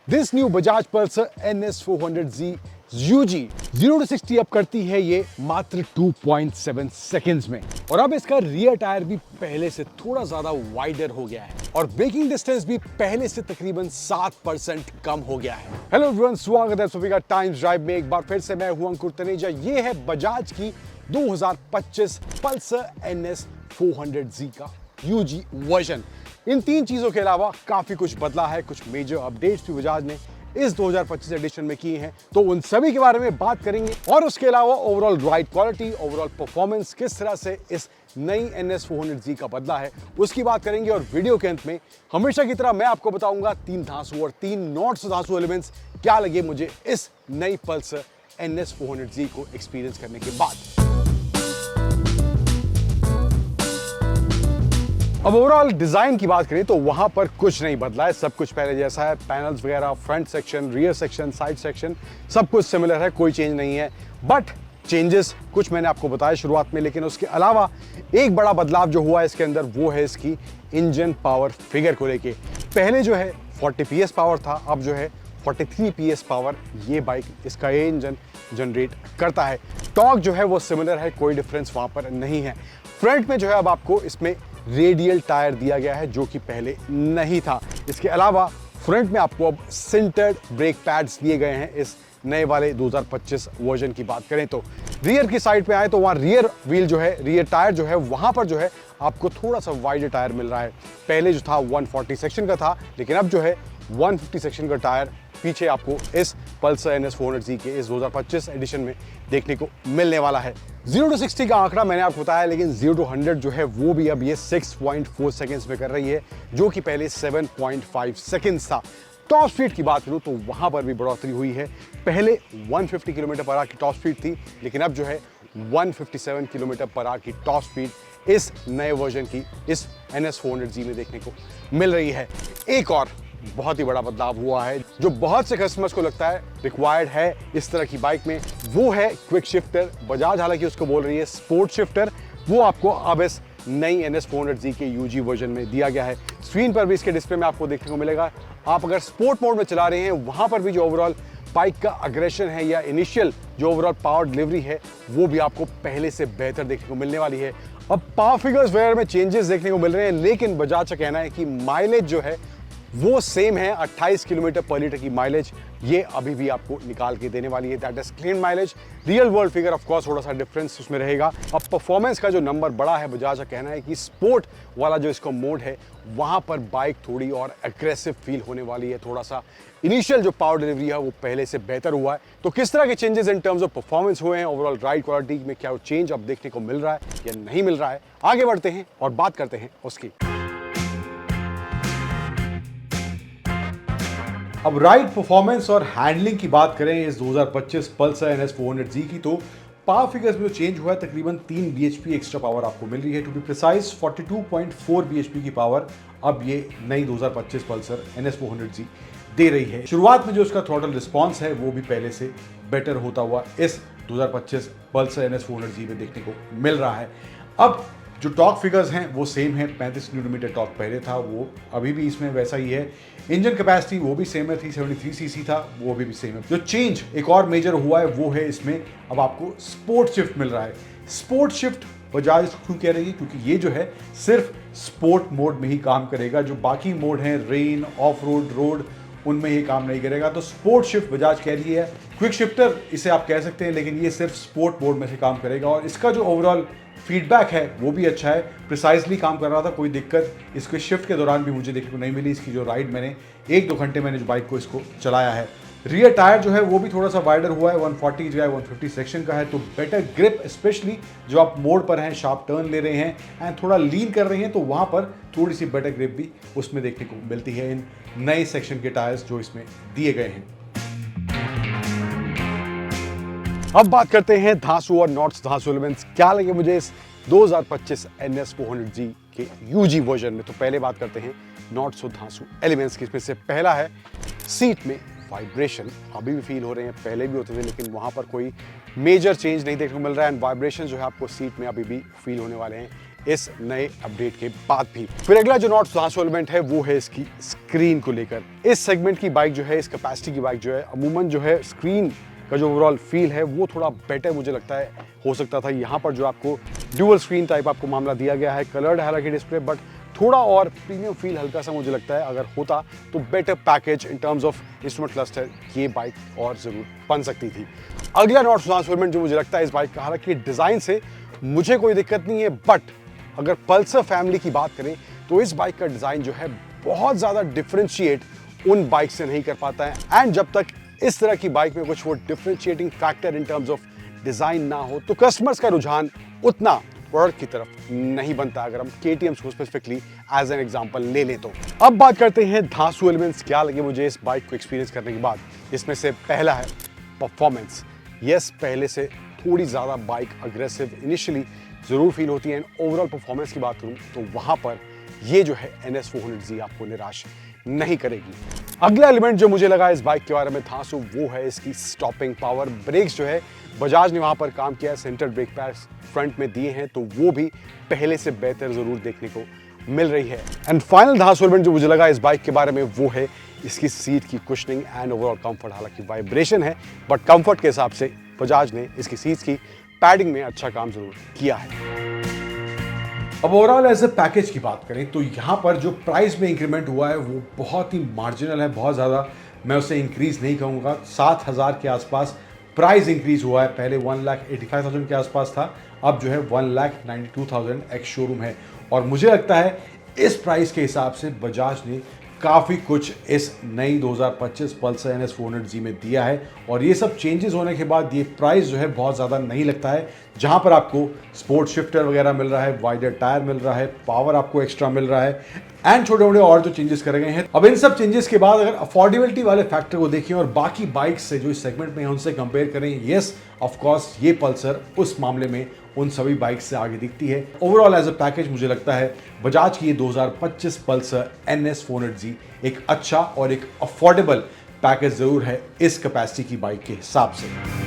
This new Bajaj Pulsar NS400Z UG 0 to 60 up करती है ये मात्र 2.7 सेकेंड्स में। और अब इसका रियर टायर भी पहले से थोड़ा ज्यादा वाइडर हो गया है और ब्रेकिंग डिस्टेंस भी पहले से तकरीबन 7% कम हो गया है। हेलो एवरीवन, स्वागत है सभी का टाइम्स ड्राइव में। एक बार फिर से मैं हूं अंकुर तनेजा। ये है बजाज की 2025 पल्सर NS400Z का UG वर्जन। इन तीन चीजों के अलावा काफी कुछ बदला है, कुछ मेजर अपडेट्स भी बजाज ने इस 2025 एडिशन में किए हैं, तो उन सभी के बारे में बात करेंगे। और उसके अलावा overall ride quality, overall performance किस तरह से इस नई NS400Z का बदला है उसकी बात करेंगे। और वीडियो के अंत में हमेशा की तरह मैं आपको बताऊंगा 3 धांसू और 3 नॉट धांसू एलिमेंट्स क्या लगे मुझे इस नई पल्सर NS400Z को एक्सपीरियंस करने के बाद। अब ओवरऑल डिजाइन की बात करें तो वहां पर कुछ नहीं बदला है, सब कुछ पहले जैसा है। पैनल्स वगैरह, front section, rear section, side section, सब कुछ सिमिलर है, कोई चेंज नहीं है। बट चेंजेस कुछ मैंने आपको बताया शुरुआत में, लेकिन उसके अलावा एक बड़ा बदलाव जो हुआ है इसके अंदर वो है इसकी इंजन पावर फिगर को लेके। पहले जो है 40 PS पावर था, अब जो है 43 PS पावर ये बाइक, इसका ये इंजन जनरेट करता है। टॉर्क जो है वो सिमिलर है, कोई डिफरेंस वहां पर नहीं है। फ्रंट में जो है अब आपको इसमें रेडियल टायर दिया गया है जो कि पहले नहीं था। इसके अलावा फ्रंट में आपको अब सिंटर्ड ब्रेक पैड्स दिए गए हैं इस नए वाले 2025 वर्जन की बात करें तो। रियर की साइड पे आए तो वहां रियर व्हील जो है, रियर टायर जो है वहां पर जो है आपको थोड़ा सा वाइडर टायर मिल रहा है। पहले जो था 140 सेक्शन का था, लेकिन अब जो है 150 सेक्शन का टायर पीछे आपको इस पल्सर NS400Z के इस 2025 एडिशन में देखने को मिलने वाला है। 0 to 60 का आंकड़ा मैंने आपको बताया, लेकिन 0 to 100 जो है वो भी अब ये 6.4 सेकेंड्स में कर रही है, जो कि पहले 7.5 सेकेंड्स था। टॉप स्पीड की बात करूं तो वहां पर भी बढ़ोतरी हुई है। पहले 150 किलोमीटर पर आवर की टॉप स्पीड थी, लेकिन अब जो है 157 किलोमीटर पर आवर की टॉप स्पीड इस नए वर्जन की इस NS400Z में देखने को मिल रही है। एक और बहुत ही बड़ा बदलाव हुआ है जो बहुत से कस्टमर्स को लगता है रिक्वायर्ड है इस तरह की बाइक में, वो है क्विक शिफ्टर। बजाज हालांकि उसको बोल रही है स्पोर्ट शिफ्टर, वो आपको अब इस नई NS400Z के UG वर्जन में दिया गया है। स्क्रीन पर भी इसके डिस्प्ले में आपको देखने को मिलेगा। आप अगर स्पोर्ट मोड में चला रहे हैं, वहां पर भी जो ओवरऑल बाइक का अग्रेशन है या इनिशियल जो ओवरऑल पावर डिलीवरी है वो भी आपको पहले से बेहतर देखने को मिलने वाली है। अब पावर फिगर्स वगैरह में चेंजेस देखने को मिल रहे हैं, लेकिन बजाज का कहना है कि माइलेज जो है वो सेम है। 28 किलोमीटर पर लीटर की माइलेज ये अभी भी आपको निकाल के देने वाली है, that is clean mileage. Real world figure of course थोड़ा सा डिफरेंस उसमें रहेगा। अब परफॉर्मेंस का जो नंबर बड़ा है, बजाज का कहना है कि स्पोर्ट वाला जो इसका मोड है वहां पर बाइक थोड़ी और एग्रेसिव फील होने वाली है। थोड़ा सा इनिशियल जो पावर डिलीवरी है वो पहले से बेहतर हुआ है। तो किस तरह के changes in terms of performance हुए हैं, ओवरऑल राइड क्वालिटी में क्या चेंज अब देखने को मिल रहा है या नहीं मिल रहा है, आगे बढ़ते हैं और बात करते हैं उसकी। अब राइड परफॉर्मेंस और हैंडलिंग की बात करें इस 2025 पल्सर NS400Z की, तो पावर फिगर्स में जो चेंज हुआ है तकरीबन 3 bhp एक्स्ट्रा पावर आपको मिल रही है। टू बी प्रिसाइज 42.4 bhp की पावर अब ये नई 2025 पल्सर NS400Z दे रही है। शुरुआत में जो उसका थ्रॉटल रिस्पॉन्स है वो भी पहले से बेटर होता हुआ इस 2025 पल्सर NS400Z में देखने को मिल रहा है। अब जो टॉर्क फिगर्स हैं वो सेम है, 35 न्यूटन टॉर्क पहले था, वो अभी भी इसमें वैसा ही है। इंजन कैपेसिटी वो भी सेम है, 373 सीसी था, वो अभी भी सेम है। जो चेंज एक और मेजर हुआ है वो है इसमें अब आपको स्पोर्ट शिफ्ट मिल रहा है। स्पोर्ट शिफ्ट बजाज क्यों कह रही है, क्योंकि ये जो है सिर्फ स्पोर्ट मोड में ही काम करेगा। जो बाकी मोड हैं रेन, ऑफ रोड, रोड, उनमें ये काम नहीं करेगा। तो स्पोर्ट शिफ्ट बजाज कह रही है, क्विक शिफ्टर इसे आप कह सकते हैं, लेकिन ये सिर्फ स्पोर्ट मोड में से काम करेगा। और इसका जो ओवरऑल फीडबैक है वो भी अच्छा है, प्रिसाइजली काम कर रहा था, कोई दिक्कत इसके शिफ्ट के दौरान भी मुझे देखने को नहीं मिली। इसकी जो राइड मैंने 1-2 घंटे मैंने जो बाइक को इसको चलाया है। रियर टायर जो है वो भी थोड़ा सा वाइडर हुआ है, 140 जो है 150 सेक्शन का है, तो बेटर ग्रिप, स्पेशली जो आप मोड पर हैं, शार्प टर्न ले रहे हैं एंड थोड़ा लीन कर रहे हैं, तो वहाँ पर थोड़ी सी बेटर ग्रिप भी उसमें देखने को मिलती है इन नए सेक्शन के टायर्स जो इसमें दिए गए हैं। अब बात करते हैं धांसू और नॉट्स धांसू एलिमेंट्स क्या लगे मुझे इस 2025 NS400Z के UG वर्जन में। तो पहले बात करते हैं नॉट्स और धांसू एलिमेंट्स की। इसमें से पहला है सीट में वाइब्रेशन। अभी भी फील हो रहे हैं, पहले भी होते थे, लेकिन वहां पर कोई मेजर चेंज नहीं देखने को मिल रहा है एंड वाइब्रेशन जो है आपको सीट में अभी भी फील होने वाले हैं। इस नए अपडेट के बाद भी। फिर अगला जो नॉट सुधांशु एलिमेंट है वो है इसकी स्क्रीन को लेकर। इस सेगमेंट की बाइक जो है, इस कैपेसिटी की बाइक जो है, अमूमन जो है स्क्रीन का जो ओवरऑल फील है वो थोड़ा बेटर मुझे लगता है हो सकता था। यहाँ पर जो आपको ड्यूअल स्क्रीन टाइप आपको मामला दिया गया है, कलर्ड हालांकि डिस्प्ले, बट थोड़ा और प्रीमियम फील हल्का सा मुझे लगता है अगर होता तो better package in terms of instrument cluster ये बाइक और जरूर बन सकती थी। अगला नॉट ट्रांसफॉर्मेंट जो मुझे लगता है इस बाइक का, हालांकि डिजाइन से मुझे कोई दिक्कत नहीं है, बट अगर पल्सर फैमिली की बात करें तो इस बाइक का डिजाइन जो है बहुत ज्यादा डिफरेंशिएट उन बाइक से नहीं कर पाता है। एंड जब तक इस तरह की बाइक में कुछ वो differentiating factor in terms of design ना हो तो कस्टमर्स का रुझान उतना प्रोडक्ट की तरफ नहीं बनता। अगर हम KTM को स्पेसिफिकली एज एन एग्जांपल ले लें तो अब बात करते हैं धांसू एलिमेंट्स क्या लगे मुझे इस बाइक को एक्सपीरियंस करने के बाद। इसमें से पहला है परफॉर्मेंस। यस, पहले से थोड़ी ज़्यादा बाइक अग्रेसिव इनिशियली ज़रूर फील होती है। ओवरऑल परफॉर्मेंस की बात करूँ तो वहाँ पर ये जो है NS400Z आपको निराश नहीं करेगी। अगला एलिमेंट जो मुझे लगा इस बाइक के बारे में धांसू वो है इसकी स्टॉपिंग पावर। ब्रेक्स जो है बजाज ने वहाँ पर काम किया है, सेंटर ब्रेक पैड्स फ्रंट में दिए हैं तो वो भी पहले से बेहतर ज़रूर देखने को मिल रही है। एंड फाइनल धांसू एलिमेंट जो मुझे लगा इस बाइक के बारे में वो है इसकी सीट की कुशनिंग एंड ओवरऑल कंफर्ट। हालांकि वाइब्रेशन है बट कंफर्ट के हिसाब से बजाज ने इसकी सीट्स की पैडिंग में अच्छा काम जरूर किया है। अब ओवरऑल एज ए पैकेज की बात करें तो यहाँ पर जो प्राइस में इंक्रीमेंट हुआ है वो बहुत ही मार्जिनल है, बहुत ज़्यादा मैं उसे इंक्रीज नहीं कहूँगा। 7,000 के आसपास प्राइस इंक्रीज हुआ है। पहले 1,85,000 के आसपास था, अब जो है 1,92,000 एक्स शोरूम है। और मुझे लगता है इस प्राइस के हिसाब से बजाज ने काफ़ी कुछ इस नई 2025 पल्सर NS400Z में दिया है। और ये सब चेंजेस होने के बाद ये प्राइस जो है बहुत ज़्यादा नहीं लगता है, जहाँ पर आपको स्पोर्ट शिफ्टर वगैरह मिल रहा है, वाइडर टायर मिल रहा है, पावर आपको एक्स्ट्रा मिल रहा है एंड छोटे मोटे और जो चेंजेस करे गए हैं। अब इन सब चेंजेस के बाद अगर अफोर्डेबिलिटी वाले फैक्टर को देखें और बाकी बाइक्स से जो इस सेगमेंट में है उनसे कंपेयर करें, येस ऑफ कोर्स ये पल्सर उस मामले में उन सभी बाइक से आगे दिखती है। ओवरऑल एज अ पैकेज मुझे लगता है बजाज की ये 2025 पल्सर NS400Z एक अच्छा और एक अफोर्डेबल पैकेज जरूर है इस कैपेसिटी की बाइक के हिसाब से।